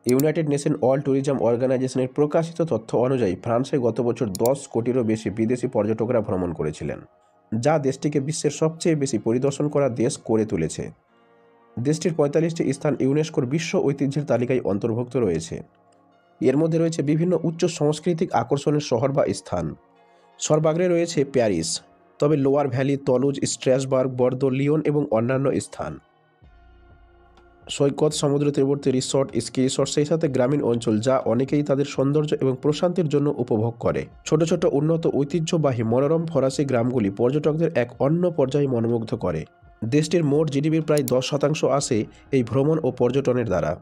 United nation world tourism অর্গানাইজেশনের প্রকাশিত তথ্য অনুযায়ী ফ্রান্সে গত বছর 10 কোটিরও বেশি বিদেশি পর্যটকরা ভ্রমণ করেছিলেন, যা দেশটিকে বিশ্বের সবচেয়ে বেশি পরিদর্শন করা দেশ করে তুলেছে। দেশটির 45টি স্থান ইউনেস্কোর বিশ্ব ঐতিহ্যের তালিকায় অন্তর্ভুক্ত রয়েছে। এর মধ্যে রয়েছে বিভিন্ন উচ্চ সাংস্কৃতিক আকর্ষণের শহর বা স্থান। সর্বাগ্রে রয়েছে প্যারিস, তবে লোয়ার ভ্যালি, তলুজ, স্ট্র্যাসবার্গ, বর্দো, লিওন এবং অন্যান্য স্থান। সৈকত, সমুদ্র তীরবর্তী রিসর্ট, স্কি রিসর্ট, সেই সাথে গ্রামীণ অঞ্চল, যা অনেকেই তাদের সৌন্দর্য এবং প্রশান্তির জন্য উপভোগ করে। ছোট ছোট উন্নত ঐতিহ্যবাহী মনোরম ফরাসি গ্রামগুলি পর্যটকদের এক অন্য পর্যায়ে মনোমুগ্ধ করে। দেশটির মোট জিডিপির প্রায় 10% আসে এই ভ্রমণ ও পর্যটনের দ্বারা,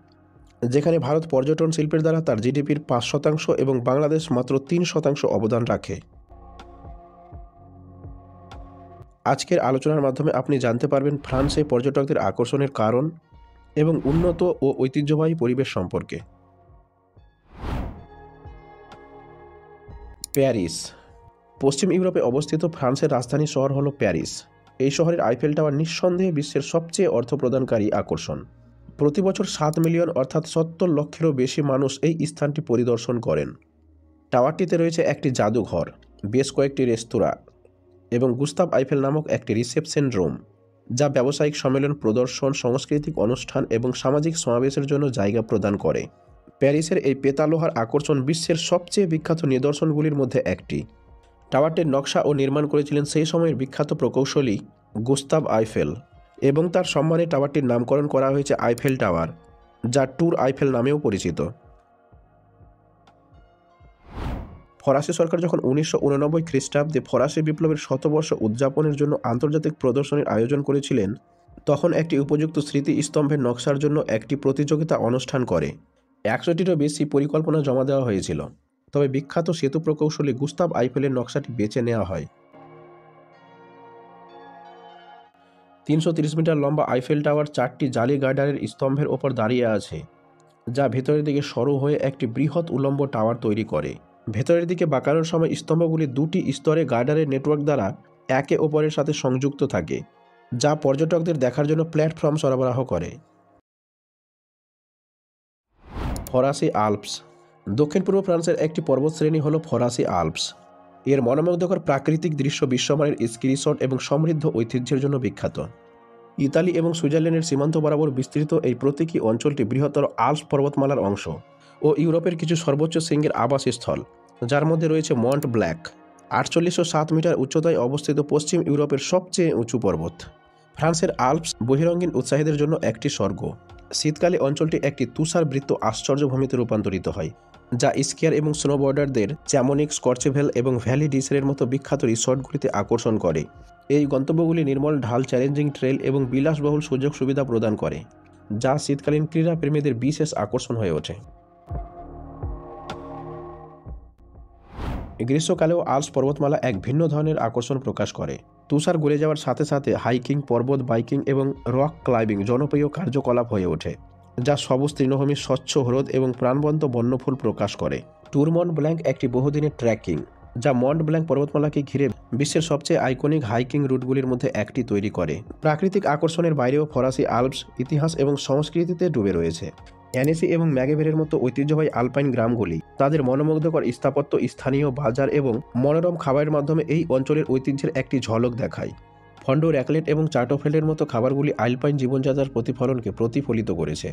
যেখানে ভারত পর্যটন শিল্পের দ্বারা তার জিডিপির 5% এবং বাংলাদেশ মাত্র 3% অবদান রাখে। আজকের আলোচনার মাধ্যমে আপনি জানতে পারবেন ফ্রান্সে পর্যটকদের আকর্ষণের কারণ এবং উন্নত ও ঐতিহ্যবাহী পরিবেশ সম্পর্কে। প্যারিস। পশ্চিম ইউরোপে অবস্থিত ফ্রান্সের রাজধানী শহর হল প্যারিস। এই শহরের আইফেল টাওয়ার নিঃসন্দেহে বিশ্বের সবচেয়ে অর্থপ্রদানকারী আকর্ষণ। প্রতি বছর 7 মিলিয়ন অর্থাৎ 70 লক্ষেরও বেশি মানুষ এই স্থানটি পরিদর্শন করেন। টাওয়ারটিতে রয়েছে একটি জাদুঘর, বেশ কয়েকটি রেস্তোরাঁ এবং গুস্তাভ আইফেল নামক একটি রিসেপশন রুম, যা ব্যবসায়িক সম্মেলন, প্রদর্শন, সাংস্কৃতিক অনুষ্ঠান এবং সামাজিক সমাবেশের জন্য জায়গা প্রদান করে। প্যারিসের এই পেতালোহার আকর্ষণ বিশ্বের সবচেয়ে বিখ্যাত নিদর্শনগুলির মধ্যে একটি। টাওয়ারটির নকশা ও নির্মাণ করেছিলেন সেই সময়ের বিখ্যাত প্রকৌশলী গুস্তাভ আইফেল, এবং তার সম্মানে টাওয়ারটির নামকরণ করা হয়েছে আইফেল টাওয়ার, যা ট্যুর আইফেল নামেও পরিচিত। ফরাসি সরকার যখন 1989 খ্রিস্টাব্দে ফরাসি বিপ্লবের শতবর্ষ উদযাপনের জন্য আন্তর্জাতিক প্রদর্শনীর আয়োজন করেছিলেন, তখন একটি উপযুক্ত স্মৃতিস্তম্ভের নকশার জন্য একটি প্রতিযোগিতা অনুষ্ঠান করে 100টিরও বেশি পরিকল্পনা জমা দেওয়া হয়েছিল। তবে বিখ্যাত সেতু প্রকৌশলী গুস্তাভ আইফেলের নকশাটি বেছে নেওয়া হয়। 330 মিটার লম্বা আইফেল টাওয়ার 4টি জালি গার্ডারের স্তম্ভের ওপর দাঁড়িয়ে আছে, যা ভেতরের দিকে সরু হয়ে একটি বৃহৎ উল্লম্ব টাওয়ার তৈরি করে। ভেতরের দিকে বাঁকানোর সময় স্তম্ভগুলি 2টি স্তরে গার্ডারের নেটওয়ার্ক দ্বারা একে অপরের সাথে সংযুক্ত থাকে, যা পর্যটকদের দেখার জন্য প্ল্যাটফর্ম সরবরাহ করে। ফরাসি আল্পস। দক্ষিণ পূর্ব ফ্রান্সের একটি পর্বতশ্রেণী হল ফরাসি আল্পস। এর মনোমুগ্ধকর প্রাকৃতিক দৃশ্য, বিশ্বমানের স্কি রিসর্ট এবং সমৃদ্ধ ঐতিহ্যের জন্য বিখ্যাত। ইতালি এবং সুইজারল্যান্ডের সীমান্ত বরাবর বিস্তৃত এই প্রতীকী অঞ্চলটি বৃহত্তর আল্পস পর্বতমালার অংশ ও ইউরোপের কিছু সর্বোচ্চ শৃঙ্গের আবাসস্থল, যার মধ্যে রয়েছে মন্ট ব্ল্যাঙ্ক, 4807 মিটার উচ্চতায় অবস্থিত পশ্চিম ইউরোপের সবচেয়ে উঁচু পর্বত। ফ্রান্সের আল্পস বহিরঙ্গিন উৎসাহীদের জন্য একটি স্বর্গ। শীতকালে অঞ্চলটি একটি তুষারবৃত্ত আশ্চর্যভূমিতে রূপান্তরিত হয়, যা স্কিয়ার এবং স্নোবোর্ডারদের চ্যামনিক, স্কর্চেভেল এবং ভ্যালি ডিসেরের মতো বিখ্যাত রিসর্টগুলিতে আকর্ষণ করে। এই গন্তব্যগুলি নির্মল ঢাল, চ্যালেঞ্জিং ট্রেল এবং বিলাসবহুল সুযোগ সুবিধা প্রদান করে, যা শীতকালীন ক্রীড়াপ্রেমীদের বিশেষ আকর্ষণ হয়ে ওঠে। গ্রীষ্মকালেও আল্পস পর্বতমালা এক ভিন্ন ধরনের আকর্ষণ প্রকাশ করে। তুষার গলে যাওয়ার সাথে সাথে হাইকিং, পর্বত বাইকিং এবং রক ক্লাইম্বিং জনপ্রিয় কার্যকলাপ হয়ে ওঠে, যা সবুজ তৃণভূমি, স্বচ্ছ হ্রদ এবং প্রাণবন্ত বন্যফুল প্রকাশ করে। ট্যুর মন্ট ব্ল্যাঙ্ক একটি বহুদিনের ট্রেকিং, যা মন্ট ব্ল্যাঙ্ক পর্বতমালাকে ঘিরে বিশ্বের সবচেয়ে আইকনিক হাইকিং রুটগুলির মধ্যে একটি তৈরি করে। প্রাকৃতিক আকর্ষণের বাইরেও ফরাসি আল্পস ইতিহাস এবং সংস্কৃতিতে ডুবে রয়েছে। অ্যানেসি এবং ম্যাগেভেরের মতো ঐতিহ্যবাহী আলপাইন গ্রামগুলি তাদের মনোমুগ্ধকর স্থাপত্য, স্থানীয় বাজার এবং মনোরম খাবারের মাধ্যমে এই অঞ্চলের ঐতিহ্যের একটি ঝলক দেখায়। ফন্ডো, র্যাকলেট এবং চার্টোফেল্ডের মতো খাবারগুলি আলপাইন জীবনযাত্রার প্রতিফলনকে প্রতিফলিত করেছে।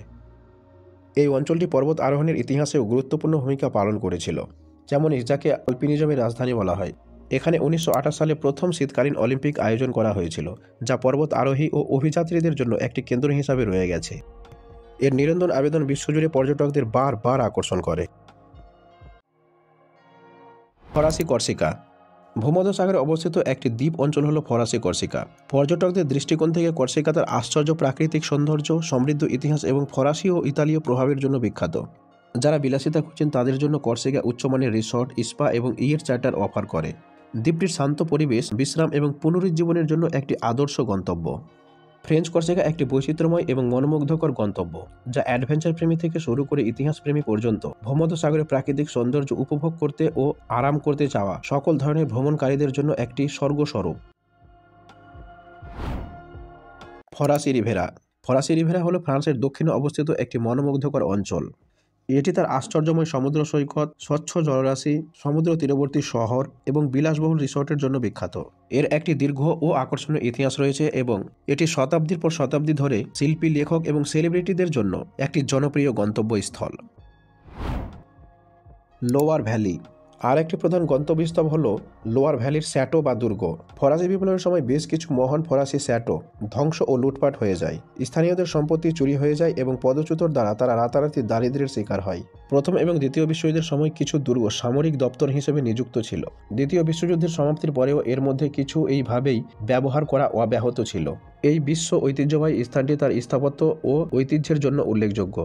এই অঞ্চলটি পর্বত আরোহণের ইতিহাসেও গুরুত্বপূর্ণ ভূমিকা পালন করেছিল, যেমন যাকে আলপিনিজমের রাজধানী বলা হয়। এখানে 1928 সালে প্রথম শীতকালীন অলিম্পিক আয়োজন করা হয়েছিল, যা পর্বত আরোহী ও অভিযাত্রীদের জন্য একটি কেন্দ্র হিসাবে রয়ে গেছে। এর নিরন্তর আবেদন বিশ্বজুড়ে পর্যটকদের বারবার আকর্ষণ করে। ফরাসি কর্সিকা। ভূমধ্যসাগরে অবস্থিত একটি দ্বীপ অঞ্চল হল ফরাসি কর্সিকা। পর্যটকদের দৃষ্টিকোণ থেকে কর্সিকা তার আশ্চর্য প্রাকৃতিক সৌন্দর্য, সমৃদ্ধ ইতিহাস এবং ফরাসি ও ইতালীয় প্রভাবের জন্য বিখ্যাত। যারা বিলাসিতা খুঁজছেন তাদের জন্য কর্সিকা উচ্চমানের রিসর্ট, স্পা এবং ইয়েট চার্টার অফার করে। দ্বীপটির শান্ত পরিবেশ, বিশ্রাম এবং পুনরুজ্জীবনের জন্য একটি আদর্শ গন্তব্য। ফ্রেঞ্চ কর্সিকা একটি বৈচিত্র্যময় এবং মনোমুগ্ধকর গন্তব্য, যা অ্যাডভেঞ্চার প্রেমী থেকে শুরু করে ইতিহাসপ্রেমী পর্যন্ত ভূমধ্যসাগরের প্রাকৃতিক সৌন্দর্য উপভোগ করতে ও আরাম করতে চাওয়া সকল ধরনের ভ্রমণকারীদের জন্য একটি স্বর্গস্বরূপ। ফরাসি রিভেরা। ফরাসি রিভেরা হল ফ্রান্সের দক্ষিণে অবস্থিত একটি মনোমুগ্ধকর অঞ্চল। এটি তার আশ্চর্যময় সমুদ্র সৈকত, স্বচ্ছ জলরাশি, সমুদ্র তীরবর্তী শহর এবং বিলাসবহুল রিসোর্টের জন্য বিখ্যাত। এর একটি দীর্ঘ ও আকর্ষণীয় ইতিহাস রয়েছে এবং এটি শতাব্দীর পর শতাব্দী ধরে শিল্পী, লেখক এবং সেলিব্রিটিদের জন্য একটি জনপ্রিয় গন্তব্যস্থল। Lower valley. আর একটি প্রধান গন্তব্যস্থল হল লোয়ার ভ্যালির স্যাটো বা দুর্গ। ফরাসি বিপ্লবের সময় বেশ কিছু মহান ফরাসি স্যাটো ধ্বংস ও লুটপাট হয়ে যায়। স্থানীয়দের সম্পত্তি চুরি হয়ে যায় এবং পদচ্যুতর দ্বারা তারা রাতারাতি দারিদ্র্যের শিকার হয়। প্রথম এবং দ্বিতীয় বিশ্বযুদ্ধের সময় কিছু দুর্গ সামরিক দপ্তর হিসেবে নিযুক্ত ছিল। দ্বিতীয় বিশ্বযুদ্ধের সমাপ্তির পরেও এর মধ্যে কিছু এইভাবেই ব্যবহার করা অব্যাহত ছিল। এই বিশ্ব ঐতিহ্যবাহী স্থানটি তার স্থাপত্য ও ঐতিহ্যের জন্য উল্লেখযোগ্য।